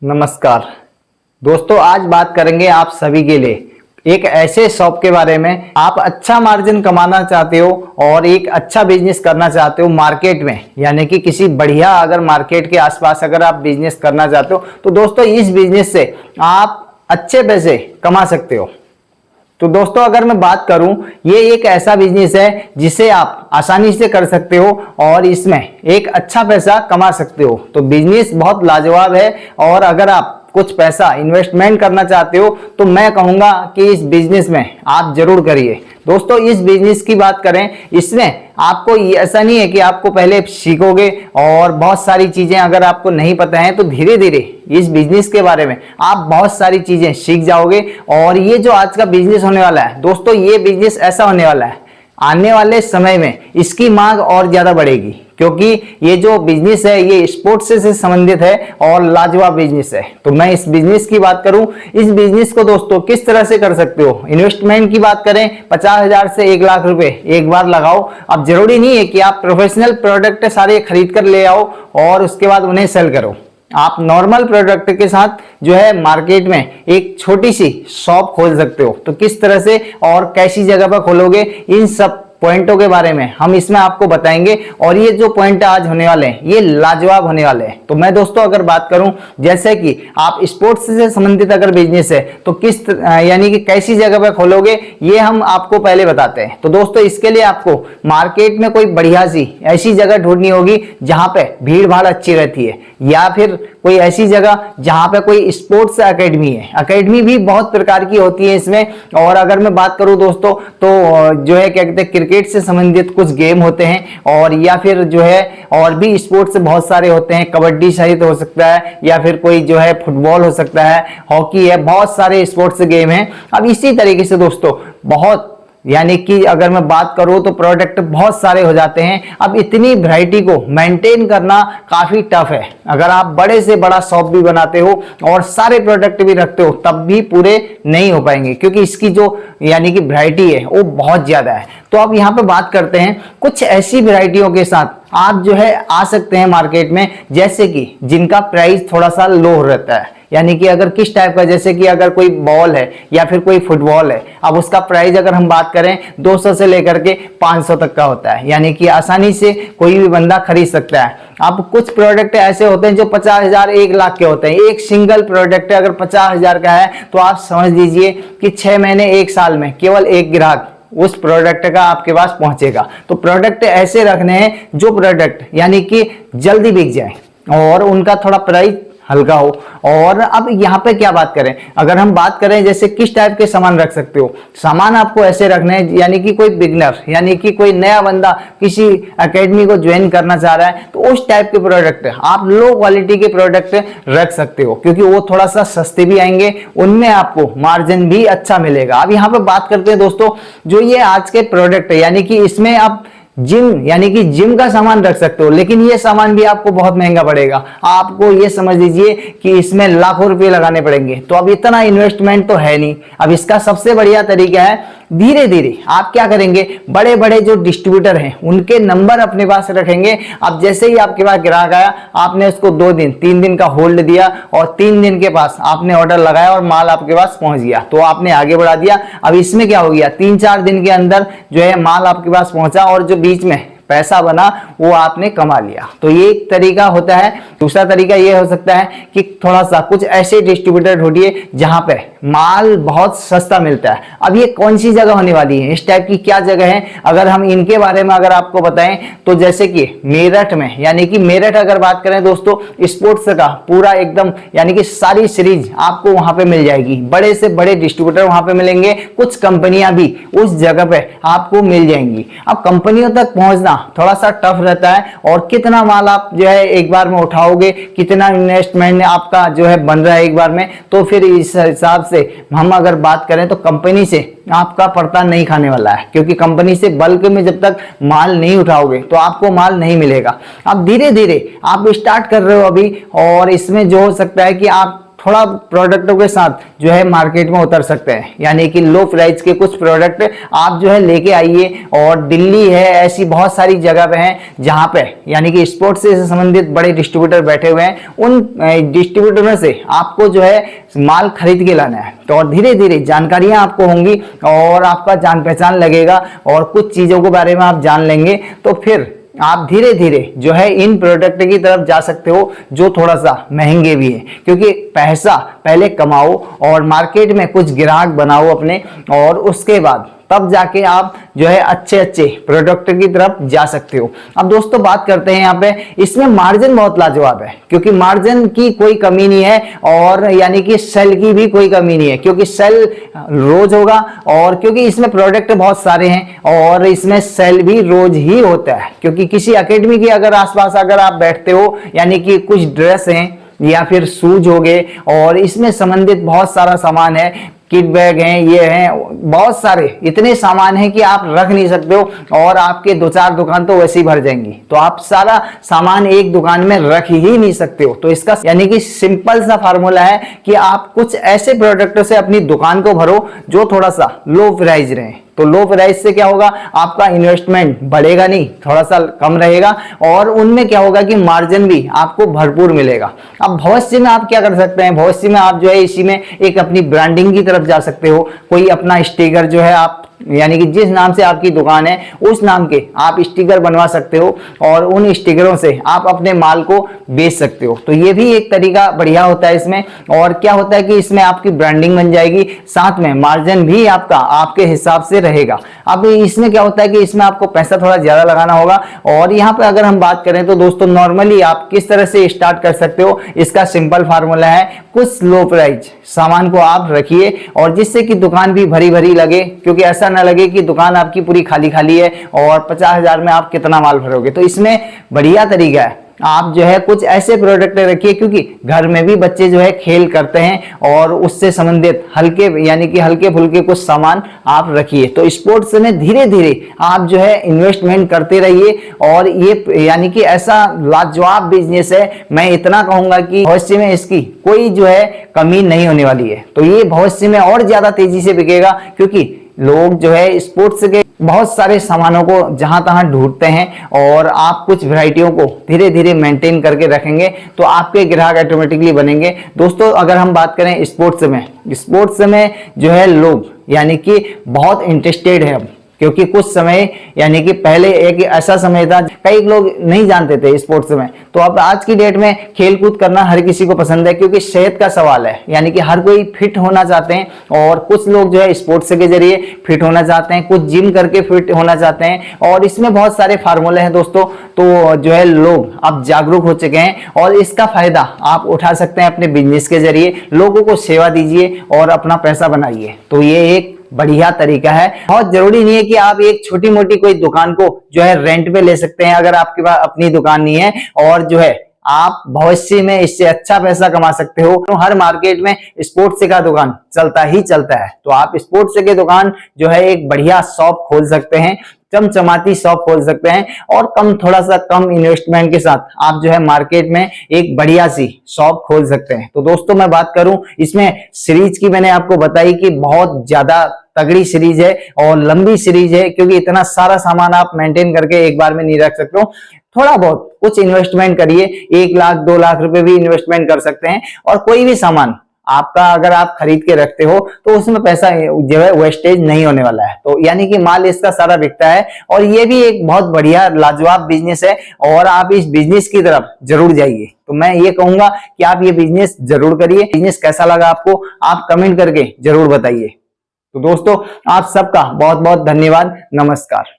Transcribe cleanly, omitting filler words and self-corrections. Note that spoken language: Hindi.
नमस्कार दोस्तों, आज बात करेंगे आप सभी के लिए एक ऐसे शॉप के बारे में। आप अच्छा मार्जिन कमाना चाहते हो और एक अच्छा बिजनेस करना चाहते हो मार्केट में, यानी कि किसी बढ़िया अगर मार्केट के आसपास अगर आप बिजनेस करना चाहते हो तो दोस्तों इस बिजनेस से आप अच्छे पैसे कमा सकते हो। तो दोस्तों अगर मैं बात करूं, ये एक ऐसा बिजनेस है जिसे आप आसानी से कर सकते हो और इसमें एक अच्छा पैसा कमा सकते हो। तो बिजनेस बहुत लाजवाब है और अगर आप कुछ पैसा इन्वेस्टमेंट करना चाहते हो तो मैं कहूंगा कि इस बिजनेस में आप जरूर करिए। दोस्तों इस बिजनेस की बात करें, इसमें आपको ऐसा नहीं है कि आपको पहले सीखोगे और बहुत सारी चीजें अगर आपको नहीं पता है तो धीरे धीरे इस बिजनेस के बारे में आप बहुत सारी चीजें सीख जाओगे। और ये जो आज का बिजनेस होने वाला है दोस्तों, ये बिजनेस ऐसा होने वाला है, आने वाले समय में इसकी मांग और ज्यादा बढ़ेगी क्योंकि ये जो बिजनेस है ये स्पोर्ट्स से संबंधित है और लाजवाब बिजनेस है। तो मैं इस बिजनेस की बात करूं, इस बिजनेस को दोस्तों किस तरह से कर सकते हो। इन्वेस्टमेंट की बात करें, 50,000 से 1 लाख रुपए एक बार लगाओ। अब जरूरी नहीं है कि आप प्रोफेशनल प्रोडक्ट सारे खरीद कर ले आओ और उसके बाद उन्हें सेल करो। आप नॉर्मल प्रोडक्ट के साथ जो है मार्केट में एक छोटी सी शॉप खोल सकते हो। तो किस तरह से और कैसी जगह पर खोलोगे, इन सब पॉइंटों के बारे में हम इसमें आपको बताएंगे। और ये जो पॉइंट आज होने वाले हैं ये लाजवाब होने वाले हैं। तो मैं दोस्तों अगर बात करूं, जैसे कि आप स्पोर्ट्स से संबंधित अगर बिजनेस है तो किस यानी कि कैसी जगह पर खोलोगे ये हम आपको पहले बताते हैं। तो दोस्तों इसके लिए आपको मार्केट में कोई बढ़िया सी ऐसी जगह ढूंढनी होगी जहां पे भीड़ भाड़ अच्छी रहती है, या फिर कोई ऐसी जगह जहां पे कोई स्पोर्ट्स एकेडमी है। एकेडमी भी बहुत प्रकार की होती है इसमें। और अगर मैं बात करूं दोस्तों तो जो है क्या कहते हैं, क्रिकेट से संबंधित कुछ गेम होते हैं और या फिर जो है और भी स्पोर्ट्स बहुत सारे होते हैं। कबड्डी सहित हो सकता है या फिर कोई जो है फुटबॉल हो सकता है, हॉकी है, बहुत सारे स्पोर्ट्स गेम हैं। अब इसी तरीके से दोस्तों बहुत यानी कि अगर मैं बात करूं तो प्रोडक्ट बहुत सारे हो जाते हैं। अब इतनी वैरायटी को मेंटेन करना काफी टफ है। अगर आप बड़े से बड़ा शॉप भी बनाते हो और सारे प्रोडक्ट भी रखते हो तब भी पूरे नहीं हो पाएंगे क्योंकि इसकी जो यानी कि वैरायटी है वो बहुत ज्यादा है। तो अब यहाँ पे बात करते हैं कुछ ऐसी वैरायटियों के साथ आप जो है आ सकते हैं मार्केट में, जैसे कि जिनका प्राइस थोड़ा सा लो रहता है। यानी कि अगर किस टाइप का, जैसे कि अगर कोई बॉल है या फिर कोई फुटबॉल है, अब उसका प्राइस अगर हम बात करें 200 से लेकर के 500 तक का होता है, यानी कि आसानी से कोई भी बंदा खरीद सकता है। अब कुछ प्रोडक्ट ऐसे होते हैं जो 50,000 1 लाख के होते हैं। एक सिंगल प्रोडक्ट अगर 50,000 का है तो आप समझ लीजिए कि 6 महीने 1 साल में केवल एक ग्राहक उस प्रोडक्ट का आपके पास पहुंचेगा। तो प्रोडक्ट ऐसे रखने हैं जो प्रोडक्ट यानी कि जल्दी बिक जाए और उनका थोड़ा प्राइस हल्का हो। और अब यहाँ पे क्या बात करें, अगर हम बात करें जैसे किस टाइप के सामान रख सकते हो, सामान आपको ऐसे रखने हैं यानी कि कोई बिगनर यानी कि कोई नया बंदा किसी एकेडमी को ज्वाइन करना चाह रहा है तो उस टाइप के प्रोडक्ट आप लो क्वालिटी के प्रोडक्ट रख सकते हो क्योंकि वो थोड़ा सा सस्ते भी आएंगे, उनमें आपको मार्जिन भी अच्छा मिलेगा। अब यहाँ पे बात करते हैं दोस्तों, जो ये आज के प्रोडक्ट है यानी कि इसमें आप जिम यानी कि जिम का सामान रख सकते हो, लेकिन ये सामान भी आपको बहुत महंगा पड़ेगा। आपको ये समझ लीजिए कि इसमें लाखों रुपए लगाने पड़ेंगे। तो अब इतना इन्वेस्टमेंट तो है नहीं। अब इसका सबसे बढ़िया तरीका है, धीरे धीरे आप क्या करेंगे, बड़े बड़े जो डिस्ट्रीब्यूटर हैं उनके नंबर अपने पास रखेंगे। अब जैसे ही आपके पास ग्राहक आया, आपने उसको 2 दिन 3 दिन का होल्ड दिया और 3 दिन के पास आपने ऑर्डर लगाया और माल आपके पास पहुंच गया तो आपने आगे बढ़ा दिया। अब इसमें क्या हो गया, 3-4 दिन के अंदर जो है माल आपके पास पहुंचा और जो बीच में पैसा बना वो आपने कमा लिया। तो ये एक तरीका होता है। दूसरा तरीका ये हो सकता है कि थोड़ा सा कुछ ऐसे डिस्ट्रीब्यूटर ढूंढिए जहां पे माल बहुत सस्ता मिलता है। अब ये कौन सी जगह होने वाली है, इस टाइप की क्या जगह है, अगर हम इनके बारे में अगर आपको बताएं तो जैसे कि मेरठ में, यानी कि मेरठ अगर बात करें दोस्तों, स्पोर्ट्स का पूरा एकदम यानी कि सारी सीरीज आपको वहां पे मिल जाएगी। बड़े से बड़े डिस्ट्रीब्यूटर वहां पे मिलेंगे, कुछ कंपनियां भी उस जगह पे आपको मिल जाएंगी। अब कंपनियों तक पहुंचना थोड़ा सा टफ रहता है और कितना माल आप जो है एक बार में उठाओगे, कितना इन्वेस्टमेंट आपका जो है बन रहा है एक बार में, तो फिर इस हिसाब से हम अगर बात करें तो कंपनी से आपका पड़ता नहीं खाने वाला है क्योंकि कंपनी से बल्क में जब तक माल नहीं उठाओगे तो आपको माल नहीं मिलेगा। अब धीरे धीरे आप स्टार्ट कर रहे हो अभी और इसमें जो हो सकता है कि आप थोड़ा प्रोडक्टों के साथ जो है मार्केट में उतर सकते हैं, यानी कि लो प्राइस के कुछ प्रोडक्ट आप जो है लेके आइए। और दिल्ली है, ऐसी बहुत सारी जगह पे हैं जहां पे यानी कि स्पोर्ट्स से संबंधित बड़े डिस्ट्रीब्यूटर बैठे हुए हैं। उन डिस्ट्रीब्यूटरों से आपको जो है माल खरीद के लाना है। तो और धीरे धीरे जानकारियां आपको होंगी और आपका जान पहचान लगेगा और कुछ चीजों के बारे में आप जान लेंगे, तो फिर आप धीरे धीरे जो है इन प्रोडक्ट की तरफ जा सकते हो जो थोड़ा सा महंगे भी है। क्योंकि पैसा पहले कमाओ और मार्केट में कुछ ग्राहक बनाओ अपने, और उसके बाद तब जाके आप जो है अच्छे अच्छे प्रोडक्ट की तरफ जा सकते हो। अब दोस्तों बात करते हैं यहाँ पे, इसमें मार्जिन बहुत लाजवाब है, क्योंकि मार्जिन की कोई कमी नहीं है और यानी कि सेल की भी कोई कमी नहीं है, क्योंकि सेल रोज होगा। और क्योंकि इसमें प्रोडक्ट बहुत सारे हैं और इसमें सेल भी रोज ही होता है। क्योंकि किसी एकेडमी के अगर आसपास अगर आप बैठते हो, यानी कि कुछ ड्रेस हैं या फिर शूज हो गए और इसमें संबंधित बहुत सारा सामान है, किट बैग हैं, ये हैं, बहुत सारे इतने सामान हैं कि आप रख नहीं सकते हो और आपके 2-4 दुकान तो वैसे ही भर जाएंगी। तो आप सारा सामान एक दुकान में रख ही नहीं सकते हो। तो इसका यानी कि सिंपल सा फार्मूला है कि आप कुछ ऐसे प्रोडक्ट से अपनी दुकान को भरो जो थोड़ा सा लो प्राइस रहे। तो लो प्राइस से क्या होगा, आपका इन्वेस्टमेंट बढ़ेगा नहीं, थोड़ा सा कम रहेगा, और उनमें क्या होगा कि मार्जिन भी आपको भरपूर मिलेगा। अब भविष्य में आप क्या कर सकते हैं, भविष्य में आप जो है इसी में एक अपनी ब्रांडिंग की तरफ जा सकते हो। कोई अपना स्टिकर जो है आप यानी कि जिस नाम से आपकी दुकान है उस नाम के आप स्टिकर बनवा सकते हो और उन स्टिकरों से आप अपने माल को बेच सकते हो। तो ये भी एक तरीका बढ़िया होता है इसमें। और क्या होता है कि इसमें आपकी ब्रांडिंग बन जाएगी, साथ में मार्जिन भी आपका आपके हिसाब से रहेगा। अब इसमें क्या होता है कि इसमें आपको पैसा थोड़ा ज्यादा लगाना होगा। और यहाँ पे अगर हम बात करें तो दोस्तों नॉर्मली आप किस तरह से स्टार्ट कर सकते हो, इसका सिंपल फार्मूला है, कुछ लो प्राइस सामान को आप रखिए और जिससे कि दुकान भी भरी भरी लगे। क्योंकि ऐसा ना लगे कि दुकान आपकी पूरी खाली खाली है और 50,000 में आप कितना माल भरोगे। तो इसमें बढ़िया तरीका है, आप जो है कुछ ऐसे प्रोडक्ट रखिए, क्योंकि घर में भी बच्चे जो है खेल करते हैं और उससे संबंधित हल्के यानी कि हल्के फुल्के कुछ सामान आप रखिए। तो स्पोर्ट्स में धीरे धीरे आप जो है इन्वेस्टमेंट करते रहिए और ये यानी कि ऐसा लाजवाब बिजनेस है। मैं इतना कहूंगा कि भविष्य में इसकी कोई जो है कमी नहीं होने वाली है। तो ये भविष्य में और ज्यादा तेजी से बिकेगा, क्योंकि लोग जो है स्पोर्ट्स के बहुत सारे सामानों को जहां तहां ढूंढते हैं और आप कुछ वैरायटियों को धीरे धीरे मेंटेन करके रखेंगे तो आपके ग्राहक ऑटोमेटिकली बनेंगे। दोस्तों अगर हम बात करें स्पोर्ट्स में जो है लोग यानी कि बहुत इंटरेस्टेड है अब, क्योंकि कुछ समय यानी कि पहले एक ऐसा समय था कई लोग नहीं जानते थे स्पोर्ट्स में। तो अब आज की डेट में खेल कूद करना हर किसी को पसंद है, क्योंकि सेहत का सवाल है, यानी कि हर कोई फिट होना चाहते हैं। और कुछ लोग जो है स्पोर्ट्स के जरिए फिट होना चाहते हैं, कुछ जिम करके फिट होना चाहते हैं, और इसमें बहुत सारे फार्मूले हैं दोस्तों। तो जो है लोग अब जागरूक हो चुके हैं और इसका फायदा आप उठा सकते हैं अपने बिजनेस के जरिए। लोगों को सेवा दीजिए और अपना पैसा बनाइए। तो ये एक बढ़िया तरीका है। बहुत जरूरी नहीं है कि आप एक छोटी मोटी कोई दुकान को जो है रेंट पे ले सकते हैं अगर आपके पास अपनी दुकान नहीं है, और जो है आप भविष्य में इससे अच्छा पैसा कमा सकते हो। तो हर मार्केट में स्पोर्ट्स का दुकान चलता ही चलता है। तो आप स्पोर्ट्स के दुकान जो है एक बढ़िया शॉप खोल सकते हैं, चमचमाती शॉप खोल सकते हैं, और थोड़ा सा कम इन्वेस्टमेंट के साथ आप जो है मार्केट में एक बढ़िया सी शॉप खोल सकते हैं। तो दोस्तों मैं बात करूं इसमें सीरीज की, मैंने आपको बताई कि बहुत ज्यादा तगड़ी सीरीज है और लंबी सीरीज है, क्योंकि इतना सारा सामान आप मेंटेन करके एक बार में नहीं रख सकते हो। थोड़ा बहुत कुछ इन्वेस्टमेंट करिए, 1 लाख 2 लाख रुपए भी इन्वेस्टमेंट कर सकते हैं। और कोई भी सामान आपका अगर आप खरीद के रखते हो तो उसमें पैसा जो है वेस्टेज नहीं होने वाला है। तो यानी कि माल इसका सारा बिकता है और ये भी एक बहुत बढ़िया लाजवाब बिजनेस है और आप इस बिजनेस की तरफ जरूर जाइए। तो मैं ये कहूंगा कि आप ये बिजनेस जरूर करिए। बिजनेस कैसा लगा आपको आप कमेंट करके जरूर बताइए। तो दोस्तों आप सबका बहुत बहुत धन्यवाद। नमस्कार।